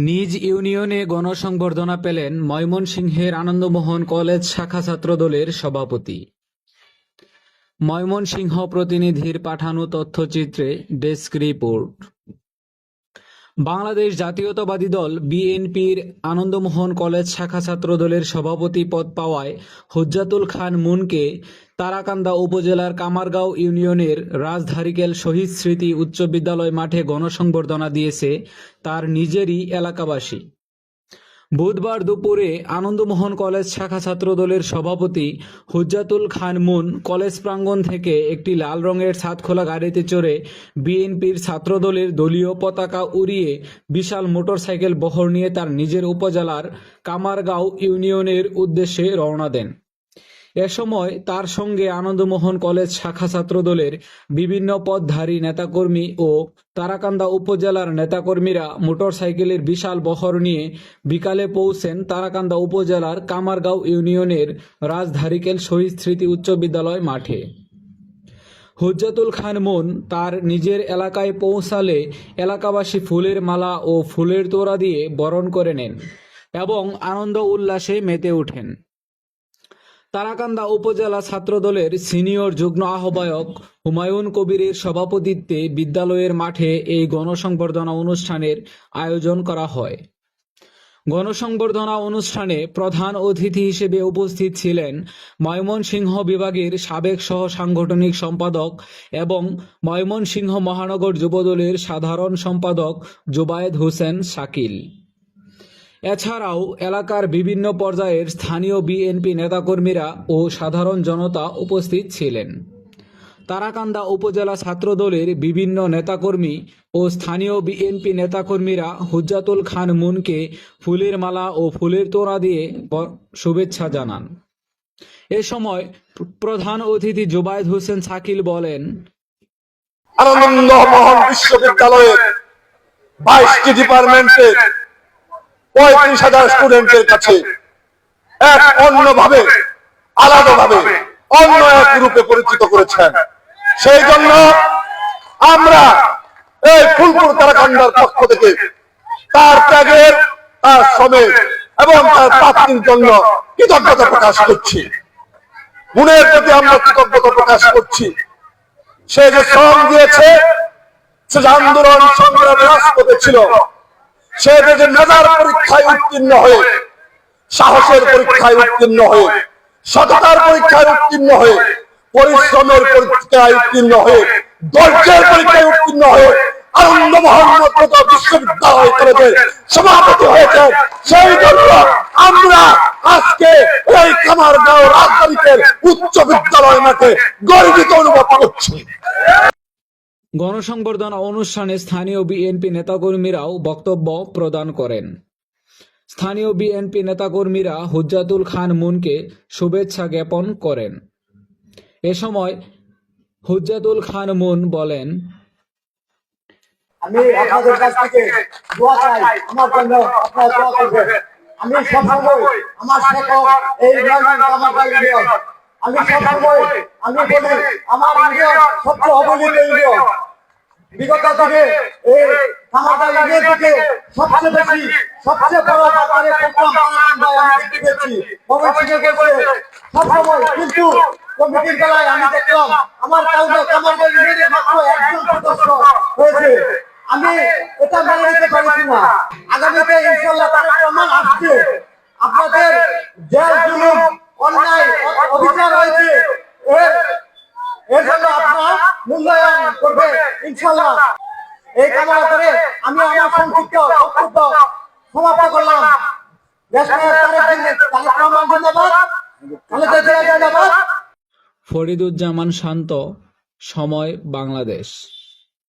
নিজ ইউনিয়নে গণসংবর্ধনা পেলেন ময়মনসিংহের আনন্দমোহন কলেজ শাখা ছাত্রদলের সভাপতি। ময়মনসিংহ প্রতিনিধির পাঠানো তথ্যচিত্রে ডেস্ক রিপোর্ট। বাংলাদেশ জাতীয়তাবাদী দল বিএনপির আনন্দমোহন কলেজ শাখা ছাত্রদলের সভাপতি পদ পাওয়ায় হুজ্জাতুল খান মুনকে তারাকান্দা উপজেলার কামারগাঁও ইউনিয়নের রাজধারিকেল শহীদ স্মৃতি উচ্চ বিদ্যালয় মাঠে গণসংবর্ধনা দিয়েছে তার নিজেরই এলাকাবাসী। বুধবার দুপুরে আনন্দমোহন কলেজ শাখা ছাত্রদলের সভাপতি হুজ্জাতুল খান মুন কলেজ প্রাঙ্গণ থেকে একটি লাল রঙের ছাদখোলা গাড়িতে চড়ে বিএনপির ছাত্রদলের দলীয় পতাকা উড়িয়ে বিশাল মোটরসাইকেল বহর নিয়ে তার নিজের উপজেলার কামারগাঁও ইউনিয়নের উদ্দেশ্যে রওনা দেন। এ সময় তার সঙ্গে আনন্দমোহন কলেজ শাখা ছাত্রদলের বিভিন্ন পদধারী নেতাকর্মী ও তারাকান্দা উপজেলার নেতাকর্মীরা মোটরসাইকেলের বিশাল বহর নিয়ে বিকালে পৌঁছেন তারাকান্দা উপজেলার কামারগাঁও ইউনিয়নের রাজধারিকেল শহীদ স্মৃতি উচ্চ বিদ্যালয় মাঠে। হুজ্জাতুল খান মুন তার নিজের এলাকায় পৌঁছালে এলাকাবাসী ফুলের মালা ও ফুলের তোড়া দিয়ে বরণ করে নেন এবং আনন্দ উল্লাসে মেতে ওঠেন। তারাকান্দা উপজেলা ছাত্রদলের সিনিয়র যুগ্ম আহ্বায়ক হুমায়ুন কবিরের সভাপতিত্বে বিদ্যালয়ের মাঠে এই গণসংবর্ধনা অনুষ্ঠানের আয়োজন করা হয়। গণসংবর্ধনা অনুষ্ঠানে প্রধান অতিথি হিসেবে উপস্থিত ছিলেন ময়মনসিংহ বিভাগের সাবেক সহ সাংগঠনিক সম্পাদক এবং ময়মনসিংহ মহানগর যুবদলের সাধারণ সম্পাদক জুবায়েদ হোসেন শাকিল। এছাড়াও এলাকার বিভিন্ন পর্যায়ের স্থানীয় বিএনপি নেতাকর্মীরা ও সাধারণ জনতা উপস্থিত ছিলেন। তারাকান্দা উপজেলা ছাত্রদলের বিভিন্ন নেতাকর্মী ও স্থানীয় বিএনপি নেতাকর্মীরা হুজ্জাতুল খান মুনকে ফুলের মালা ও ফুলের তোড়া দিয়ে শুভেচ্ছা জানান। এ সময় প্রধান অতিথি জুবায়েদ হোসেন শাকিল বলেন, আনন্দমোহন বিশ্ববিদ্যালয়ের 22টি ডিপার্টমেন্টের 35,000 স্টুডেন্টের কাছে এক অন্যভাবে আলাদাভাবে অন্য এক রূপে পরিচিত করেছেন। সেই জন্য আমরা এই ফুলপুর তারাকান্দার পক্ষ থেকে তার ত্যাগের, তার শ্রমের এবং তার প্রাপ্তির জন্য কৃতজ্ঞতা প্রকাশ করছি। মুনের প্রতি আমরা কৃতজ্ঞতা প্রকাশ করছি। সে যে শ্রম দিয়েছে, সে যে আন্দোলন সংগ্রামে রাজপথে ছিল, সে যে মেধার পরীক্ষায় উত্তীর্ণ হয়ে, সাহসের পরীক্ষায় উত্তীর্ণ হয়ে, সততার পরীক্ষায় উত্তীর্ণ হয়ে, পরিশ্রমের পরীক্ষায় উত্তীর্ণ হয়ে, ধৈর্যের পরীক্ষায় উত্তীর্ণ হয়ে আনন্দমোহন বিশ্ববিদ্যালয় কলেজের সভাপতি হয়েছেন। সেই জন্য আমরা আজকে এই কামারগাঁও রাজধানীর উচ্চ বিদ্যালয় মাঠে গর্বিত অনুভব করছি। গণসংবর্ধনা অনুষ্ঠানে স্থানীয় বিএনপি নেতাকর্মীরাও বক্তব্য প্রদান করেন। স্থানীয় বিএনপি নেতাকর্মীরা হুজ্জাতুল খান মুনকে শুভেচ্ছা জ্ঞাপন করেন। এ সময় হুজ্জাতুল খান মুন বলেন, আমি আপনাদের কাছ থেকে দোয়া চাই, আমার জন্য আপনারা দোয়া করবেন। আমি সবসময় আমার শিক্ষক এই কামারগাঁও ইউনিয়ন, আমি সবসময় আমি বলি আমার ইউনিয়ন সবচেয়ে অবহেলিত ইউনিয়ন। বিগত দিনে এই কামারগাঁও ইউনিয়ন থেকে সবচেয়ে বেশি, সবচেয়ে বড় আকারে প্রোগ্রাম আমি দেখতে পেয়েছি ময়মনসিংহে করছে সবসময়। কিন্তু কমিটির বেলায় আমি দেখলাম আমার কামারগাঁও ইউনিয়নে মাত্র একজন সদস্য হয়েছে। আমি এটা মেনে নিতে পারছি না। আগামীতে ইনশাআল্লাহ তার প্রমাণ আসছে। আপনাদের জেল জুলুম অন্যায় অবিচার হয়েছে, এর জন্য আপনারা মূল্যায়ন করবে ইনশাআল্লাহ। এই কামনা করে আমি আমার সংক্ষিপ্ত বক্তব্য সমাপ্ত করলাম। ফরিদুজ্জামান শান্ত, সময় বাংলাদেশ।